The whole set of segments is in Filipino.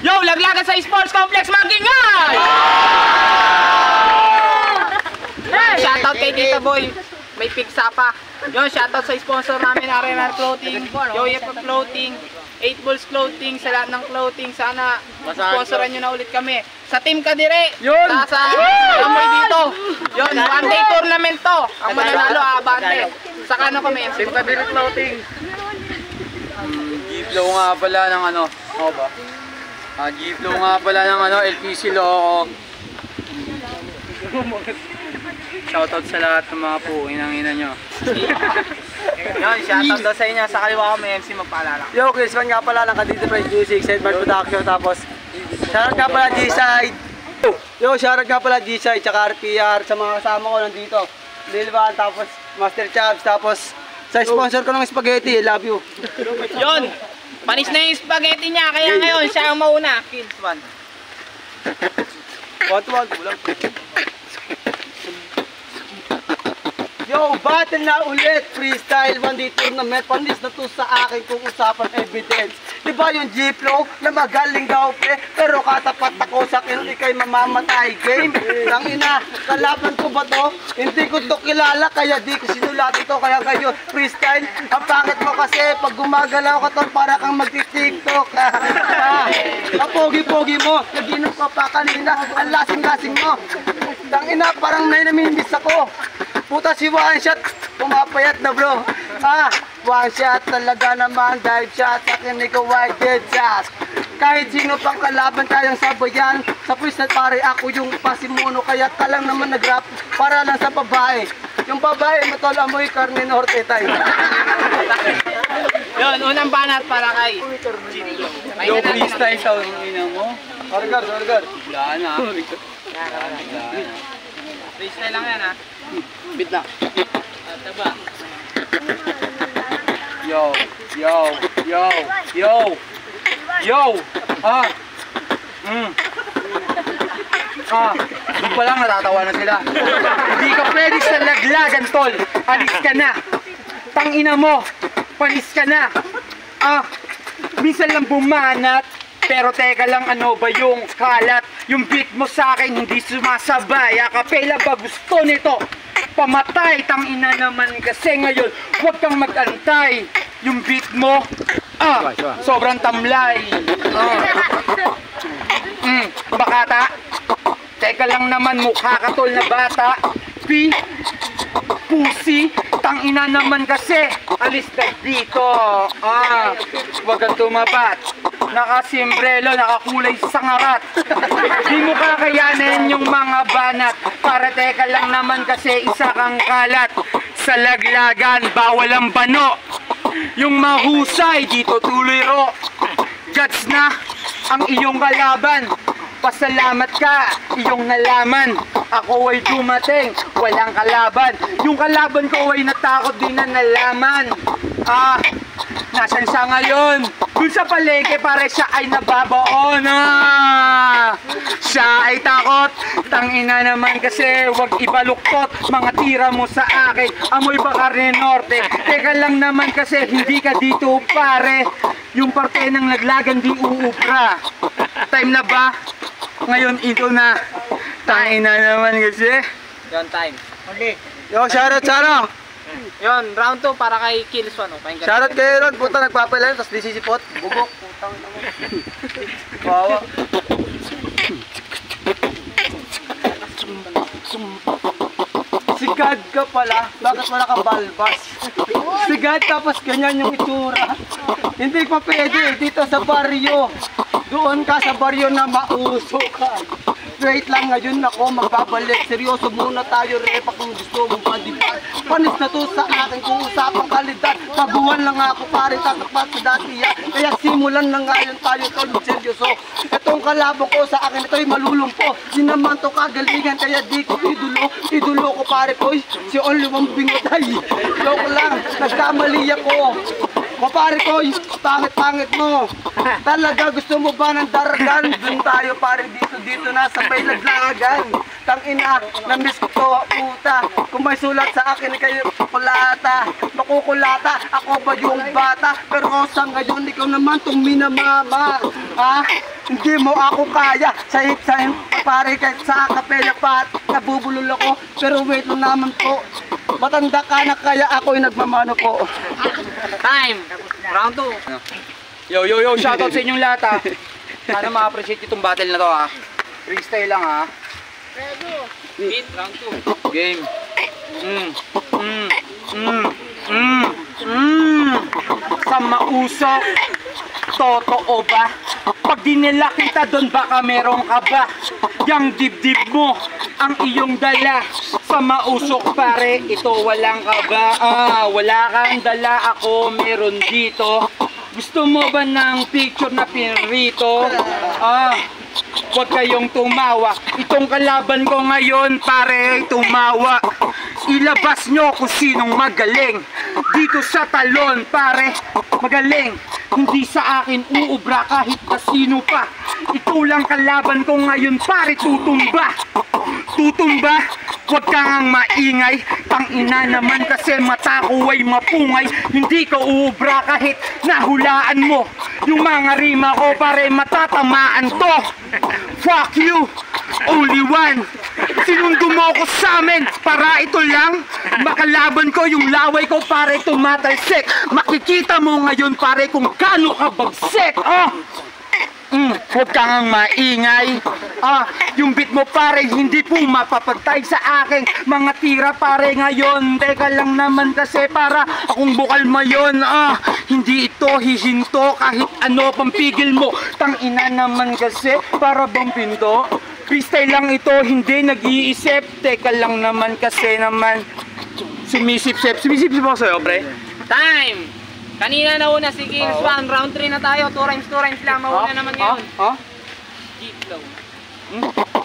Yo, laglagan sa Sports Complex Magingay! Shoutout kay Tita Boy. May pigsa pa. Yo, shoutout sa sponsor namin, Arena Clothing, Yoyep Clothing, 8 Balls Clothing, sa lahat ng clothing. Sana sponsoran nyo na ulit kami. Sa Team Kadire, sa Amoy dito. Yun, one day tournament to. Ang mananalo, abante. Saka na kami. Team Kadire Clothing. G-Flow nga pala ng ano. Ako ba? G-Flow nga pala ng ano, LPC Loco. Shoutout sa lahat ng mga puwing ng ina nyo. Yun, shoutout daw sa inyo. Sa kaliwa ko may MC magpaalala. Yo, Chris nga pala ng Kadite Price Music, Sedmart Production, tapos shoutout nga pala G-Side. Yo, shoutout nga pala G-Side, tsaka RPR, sa mga kasama ko nandito. Lilvan, tapos Master Chabs, tapos sa sponsor ko ng spaghetti, love you. Yun, panis na yung spaghetti niya, kaya ngayon siya ang mauna. Kills 1. 1-1, kulang. Yo, battle na ulit! Freestyle 1-day tournament. Panis na to sa akin kung usapan evidence. Diba yung G-Flow na magaling daw pre, pero katapat ako sa akin ikay mamamatay. Game, nang ina, kalaban ko ba to? Hindi ko to kilala, kaya di ko sinulat ito. Kaya kayo, freestyle, ang pangit mo kasi pag gumagalaw ka to, para kang mag-tiktok. Ang pogi-pogi mo, naginom ka pa kanina, ang lasing-lasing mo. Nang ina, parang may namimiss ako. Puta si one shot, pumapayat na bro. One shot talaga naman, dive shot, sa akin ikaw ay dead shot. Kahit sino pang kalaban kayang sabayan, sa freestyle pare ako yung pasimuno, kaya ka lang naman nag-rap para lang sa babae. Yung babae matol amoy karne norte tayo. Yun, unang banat para kay Yo, freestyle sa ina mo. Orgar. Wala na. freestyle lang yan ha. Bit na. Taba. Yo. Doon pa lang natatawa na sila. Hindi ka pwede sa laglagan, tol. Alis ka na. Tangina mo. Panis ka na. Minsan lang bumanat. Pero teka lang, ano ba yung kalat? Yung beat mo sa akin hindi sumasabay. Akapela ba gusto nito? Pamatay, tangina naman kasi ngayon. Huwag kang mag-antay. Yung beat mo, sobrang tamlay. Bakata? Teka lang naman, mukha ka tol na bata. Pussy, tangina naman kasi. Alis ka dito. Huwag kang tumapat. Nakasimbrelo, nakakulay sa ngarat. Di mo kakayanin yung mga banat. Para teka lang naman kasi isa kang kalat. Sa laglagan, bawal ang bano. Yung mahusay, dito tuloy ro. Judge na ang iyong kalaban. Pasalamat ka, iyong nalaman. Ako ay dumating, walang kalaban. Yung kalaban ko ay natakot din na nalaman. Nasaan siya ngayon? Dun sa palengke pare siya ay nababaon. Siya ay takot. Tangina naman kasi wag ibaluktot. Mga tira mo sa akin, amoy ba karne norte? Teka lang naman kasi hindi ka dito pare. Yung parte ng laglagan di uubra. Time na ba? Ngayon ito na. Tangina naman kasi. Yun, time. Okay. Yo, shoutout sana. Yun, round 2 para kay Kills 1. Shoutout kay Ron, puta nagpapalayan, tapos disisipot. Bubok, putang ina mo. Bawa. Sigad ka pala, bakit wala kang balbas? Sigad tapos ganyan yung itsura. Hindi pa pwede, dito sa baryo. Doon ka sa baryo na mauso ka. Wait lang, ngayon ako magbabalik. Seryoso muna tayo, repa kung gusto mong padipan. Panis na to sa akin kung usapang kalidad. Baguhan lang ako pare, tatapat sa dati yan. Kaya simulan na ngayon tayo tol, seryoso. Itong kalabo ko sa akin, ito'y malulumpo. Di naman to kagalingan, kaya di ko idolo. Idolo ko pare ko, si Only One Bingot. Ay, joke lang, nagkamali ako. Pare ko, yung pangit-pangit mo. Talaga, gusto mo ba ng daragan? Doon tayo, pare, dito na, sabay naglagan. Tangina, na-miss ko to, puta. Kung may sulat sa akin, kayo kulata. Makukulata, ako ba yung bata? Pero sa ngayon, ikaw naman tong minamama. Hindi mo ako kaya. Sahit, pare, kahit sa kapela pa, nabubulol ako. Pero wait lang naman po. Matanda ka na kaya ako'y nagmamano po. Time! Round 2. Yo, shoutout sa inyong lahat ha. Sana ma-appreciate itong battle na to ha. Freestyle lang ha. Beat, round 2. Game. Sa mausok, totoo ba? Pag di nila kita doon baka meron ka ba? Yang dibdib mo ang iyong dala. Sa mausok pare, ito walang ka ba? Wala kang dala, ako meron dito. Gusto mo ba ng picture na pinrito? Huwag kayong tumawa. Itong kalaban ko ngayon, pare, tumawa. Ilabas nyo kung sinong magaling. Dito sa talon, pare, magaling. Hindi sa akin uubra kahit na sino pa. Ito lang kalaban ko ngayon, pare, tutumba. Tutumba, huwag kang maingay. Tangina naman kasi mata ko ay mapungay. Hindi ka uubra kahit nahulaan mo. Yung mga rima ko, pare, matatamaan to. Fuck you, only one. Sinundo mo ako sa amin para ito lang makalaban ko yung laway ko, pare, tumatalsik. Makikita mo ngayon, pare, kung kano ka bagsik. Huwag kang maingay. Yung beat mo, pare, hindi po mapapagtay sa akin mga tira, pare, ngayon. Teka lang naman kasi para akong bukal mayon. Hindi ito hihinto kahit ano pampigil mo. Tangina naman kasi para bang pinto. Freestyle lang ito, hindi nag-iisip. Teka lang naman kasi naman sumisip-sip ako sa'yo, pre. Time! Kanina nauna si Kings 1, round 3 na tayo, 2 rhymes lang, mauna naman ngayon. G-Flow.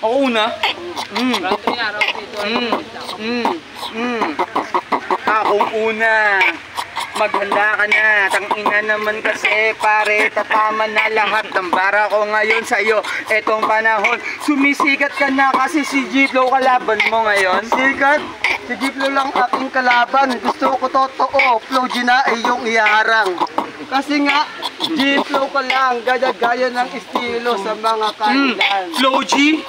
Ako una? Round 3 na, round 3, 2 rhymes lang. Akong una. Maghanda ka na, tangina naman kasi pare, tatama na lahat ng bara ko ngayon sa'yo. Etong panahon, sumisikat ka na kasi si G-Flow kalaban mo ngayon. Sikat, si G-Flow lang aking kalaban. Gusto ko totoo, Flow G na ay yung iharang. Kasi nga, G-Flow ka lang, gaya-gaya ng estilo sa mga kailan. Flow G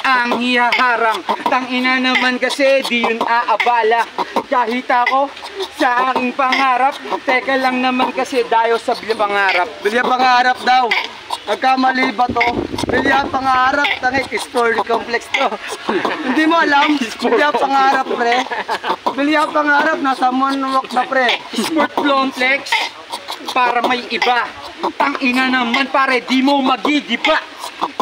ang hihaharang. Tangina naman kasi di yun aabala. Kahit ako sa aking pangarap, teka lang naman kasi dayo sa pangarap. Bilya pangarap daw. Nagkamali ba to? Bilya pangarap, tangik, story complex to. Hindi mo alam, bilya pangarap, pre. Bilya pangarap, nasa moonwalk na, pre. Sport complex para may iba. Tangina naman pare, di mo magigiba.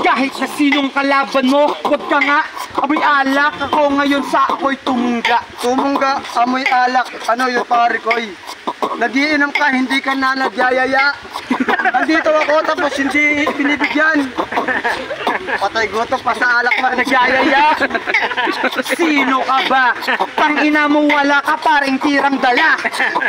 Kahit na sinong kalaban mo, huwag ka nga amoy alak. Ako ngayon sa ako'y tumungga. Tumungga, amoy alak. Ano yung pare ko'y? Nagiinom ka, hindi ka na nagyayaya. Nandito ako tapos hindi binibigyan. Patay gutom pa sa alak pa nagyayaya. Sino ka ba? Tangina mo wala ka paring tirang dala.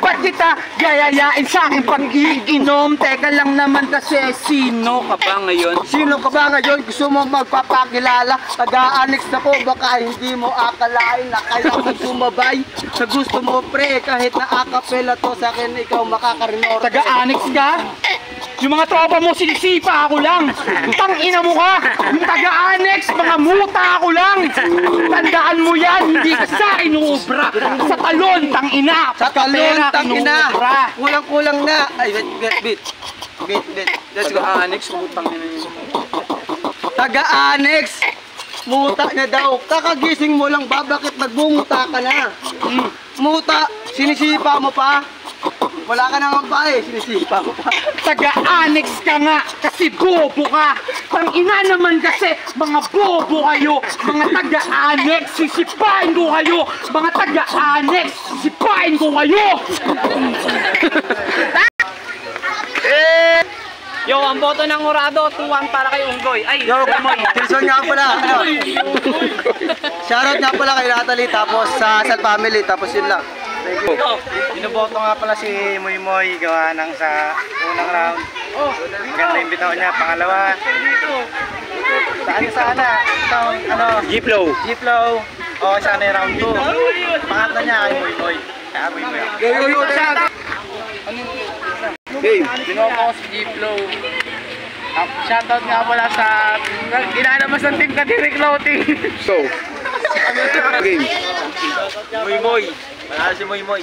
Ba't kita yayayain sa akin pag-iinom? Teka lang naman kasi, sino ka ba ngayon? Sino ka ba ngayon? Gusto mo magpapakilala? Taga-annex ako, baka hindi mo akalain na kaya mo sumabay. Sa gusto mo, pre, kahit na akapela to sa akin, ikaw makakarinor. Taga-annex ka? Yung mga tropa mo, sinisipa ako lang. Tangina mo ka. Yung taga-annex, mga muta ako lang. Tandaan mo yan, hindi ka sa akin uubra. Sa talon, tangina. Sa talon, tangina. Inuubra. Kulang-kulang na. Ay, wait. Let's go. Taga-annex, putang ina yun. Taga-annex. Muta na daw. Kakagising mo lang ba? Bakit nagbumuta ka na? Muta, sinisipa mo pa? Wala ka naman pa eh, sinisipa mo pa. Taga-annex ka nga, kasi bobo ka. Tangina naman kasi, mga bobo kayo. Mga taga-annex, sisipain ko kayo. Mga taga-annex, sisipain ko kayo. Yo, ang boto ng Urado, 2-1 para kay Unggoy. Ay, Yo, Tilson nga pala. Shoutout nga pala kay Natalie, tapos sa Asal Family, tapos yun lang. Thank you. Binoboto nga pala si Moy Moy gawa ng sa unang round. Maganda yung bitaw niya. Pangalawa, sana. Itong, ano, G-Flow. G-Flow. O, sana yung round 2. Pangatlo niya ay Moy Moy. Kaya Moy Moy. Game. Binoto ko si G-Flow. Shoutout nga pala sa ginalabas ng Team Kadiri Clothing. So. Game. Moy Moy. Manalo si Moy Moy.